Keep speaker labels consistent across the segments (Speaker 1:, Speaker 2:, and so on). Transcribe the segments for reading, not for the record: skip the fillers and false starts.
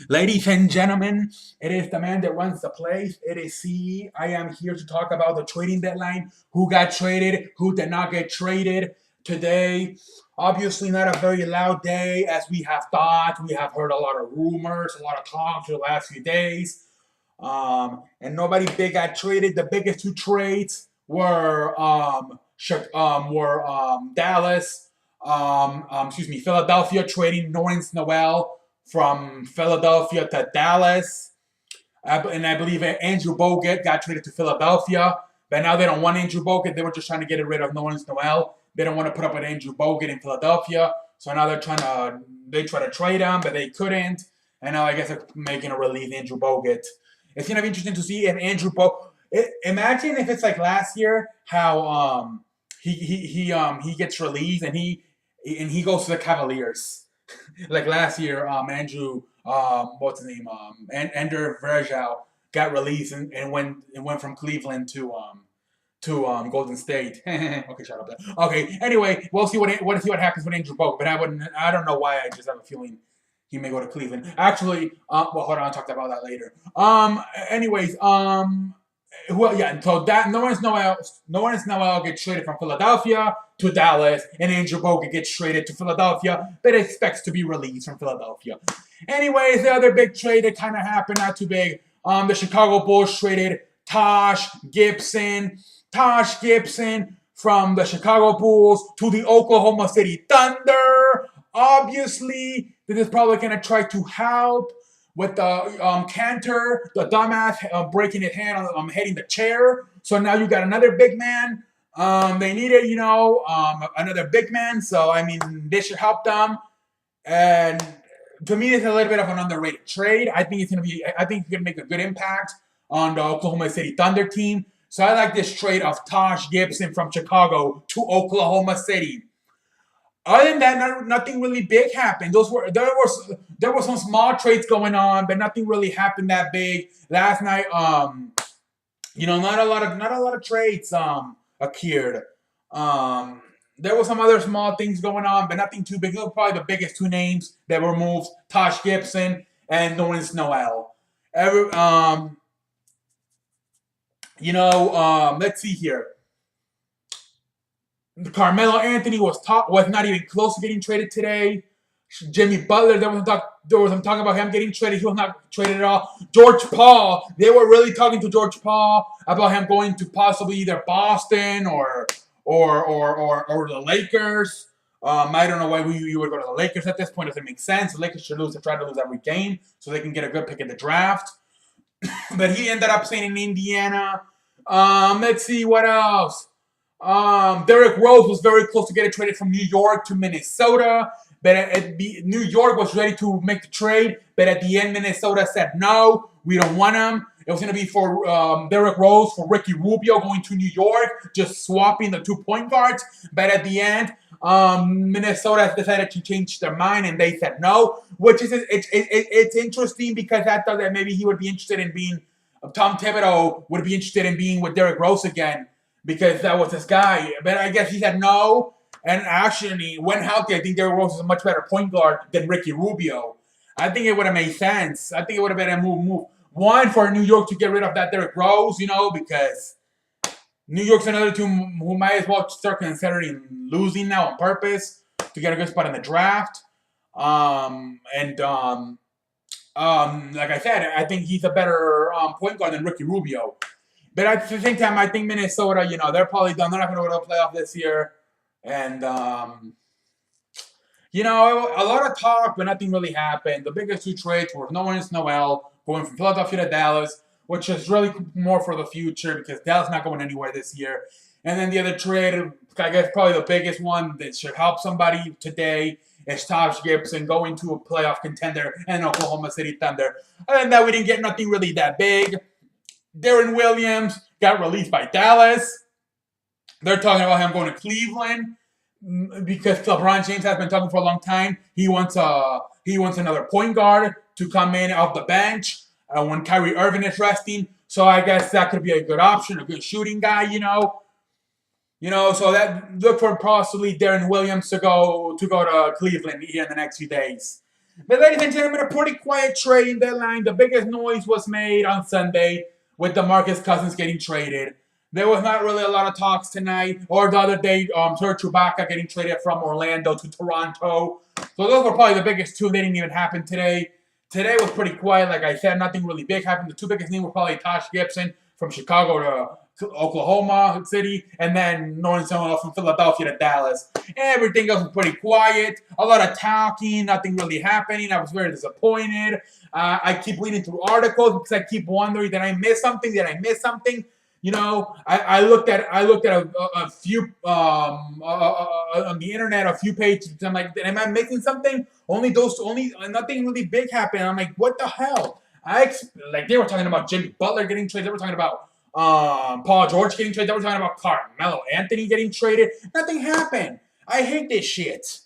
Speaker 1: Ladies and gentlemen, it is the man that runs the place. It is C. I am here to talk about the trading deadline, who got traded, who did not get traded today. Obviously, not a very loud day as we have thought. We have heard a lot of rumors, a lot of talk for the last few days. And nobody big got traded. The biggest two trades were Dallas, Philadelphia trading Nerlens Noel from Philadelphia to Dallas. And I believe Andrew Bogut got traded to Philadelphia. But now they don't want Andrew Bogut. They were just trying to get rid of Nerlens Noel. They don't want to put up with Andrew Bogut in Philadelphia. So now they try to trade him, but they couldn't. And now I guess they're making a release Andrew Bogut. It's gonna be interesting to see if Andrew Bogut. Imagine if it's like last year, how he gets released and he goes to the Cavaliers. Like last year, Andrew, what's his name, Andrew Verjao got released and went from Cleveland to Golden State. Okay, shut up. Okay, anyway, we'll see what happens with Andrew Bogut. But I don't know why. I just have a feeling he may go to Cleveland. Actually, well, hold on. I'll talk about that later. Anyways, well, yeah. So that Nerlens Noel gets traded from Philadelphia to Dallas, and Andrew Bogut gets traded to Philadelphia, but expects to be released from Philadelphia. Anyways, the other big trade that kind of happened, not too big. The Chicago Bulls traded Taj Gibson from the Chicago Bulls to the Oklahoma City Thunder. Obviously, this is probably going to try to help with the Cantor, the dumbass, breaking his hand on hitting the chair. So now you got another big man. They needed, another big man. So, I mean, this should help them. And to me, it's a little bit of an underrated trade. I think it's going to make a good impact on the Oklahoma City Thunder team. So I like this trade of Taj Gibson from Chicago to Oklahoma City. Other than that, nothing really big happened. There were some small trades going on, but nothing really happened that big last night. Not a lot of trades occurred. There were some other small things going on, but nothing too big. Those were probably the biggest two names that were moved: Taj Gibson and Nerlens Noel. Let's see here. Carmelo Anthony was not even close to getting traded today. Jimmy Butler, there was some talk about him getting traded. He was not traded at all. George Paul, they were really talking to George Paul about him going to possibly either Boston or the Lakers. I don't know why you would go to the Lakers at this point. It doesn't make sense. The Lakers should try to lose every game so they can get a good pick in the draft. But he ended up staying in Indiana. Let's see what else. Derrick Rose was very close to getting traded from New York to Minnesota, but New York was ready to make the trade, but at the end, Minnesota said no, we don't want him. It was going to be for Derrick Rose for Ricky Rubio going to New York, just swapping the 2 point guards. But at the end, Minnesota decided to change their mind and they said no, which is it's interesting because I thought that maybe he would be interested in being Tom Thibodeau would be interested in being with Derrick Rose again, because that was his guy. But I guess he said no. And actually, when healthy, I think Derrick Rose is a much better point guard than Ricky Rubio. I think it would have made sense. I think it would have been a move. One, for New York to get rid of that Derrick Rose, because New York's another team who might as well start considering losing now on purpose to get a good spot in the draft. Like I said, I think he's a better point guard than Ricky Rubio. But at the same time, I think Minnesota, they're probably done. They're not going to go to the playoff this year. And, a lot of talk, but nothing really happened. The biggest two trades were Nerlens Noel going from Philadelphia to Dallas, which is really more for the future because Dallas not going anywhere this year. And then the other trade, I guess probably the biggest one that should help somebody today is Taj Gibson going to a playoff contender and Oklahoma City Thunder. Other than that, we didn't get nothing really that big. Darren Williams got released by Dallas. They're talking about him going to Cleveland because LeBron James has been talking for a long time. He wants another point guard to come in off the bench when Kyrie Irving is resting. So I guess that could be a good option, a good shooting guy, So that look for possibly Darren Williams to go to Cleveland here in the next few days. But ladies and gentlemen, a pretty quiet trading deadline. The biggest noise was made on Sunday with DeMarcus Cousins getting traded. There was not really a lot of talks tonight, or the other day, Serge Ibaka getting traded from Orlando to Toronto. So those were probably the biggest two. They didn't even happen today. Today was pretty quiet. Like I said, nothing really big happened. The two biggest names were probably Tosh Gibson from Chicago to Oklahoma City, and then Noel from Philadelphia to Dallas. Everything else was pretty quiet. A lot of talking, nothing really happening. I was very disappointed. I keep reading through articles because I keep wondering, did I miss something? Did I miss something? You know, I looked at a few on the internet, a few pages. I'm like, am I missing something? Only nothing really big happened. I'm like, what the hell? Like they were talking about Jimmy Butler getting traded. They were talking about Paul George getting traded. They were talking about Carmelo Anthony getting traded. Nothing happened. I hate this shit.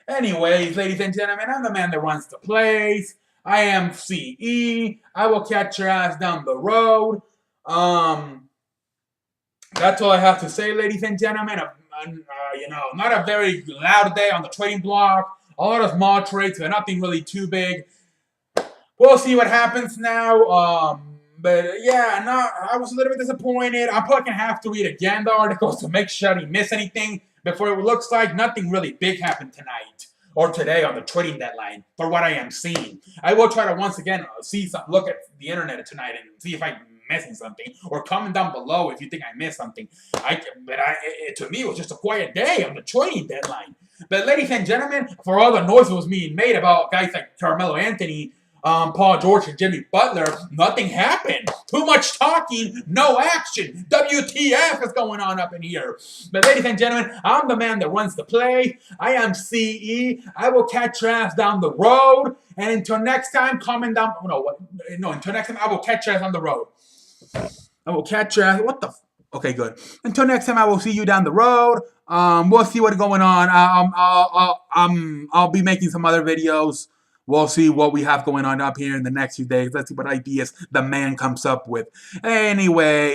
Speaker 1: Anyways, ladies and gentlemen, I'm the man that runs the place. I am CE. I will catch your ass down the road. That's all I have to say, ladies and gentlemen. You know, not a very loud day on the trading block. A lot of small trades, but nothing really too big. We'll see what happens now. But yeah, no, I was a little bit disappointed. I'm probably gonna have to read again the articles to make sure I didn't miss anything. Before it looks like nothing really big happened tonight or today on the trading deadline for what I am seeing. I will try to once again look at the internet tonight and see if I'm missing something, or comment down below if you think I missed something. To me, it was just a quiet day on the trading deadline. But ladies and gentlemen, for all the noise that was being made about guys like Carmelo Anthony, Paul George, and Jimmy Butler, nothing happened. Too much talking, no action. WTF is going on up in here. But ladies and gentlemen, I'm the man that runs the play. I am CE. I will catch your ass down the road. And until next time, comment down. Until next time, I will catch your ass on the road. I will catch your ass. Okay, good. Until next time, I will see you down the road. We'll see what's going on. I'll be making some other videos. We'll see what we have going on up here in the next few days. Let's see what ideas the man comes up with. Anyway.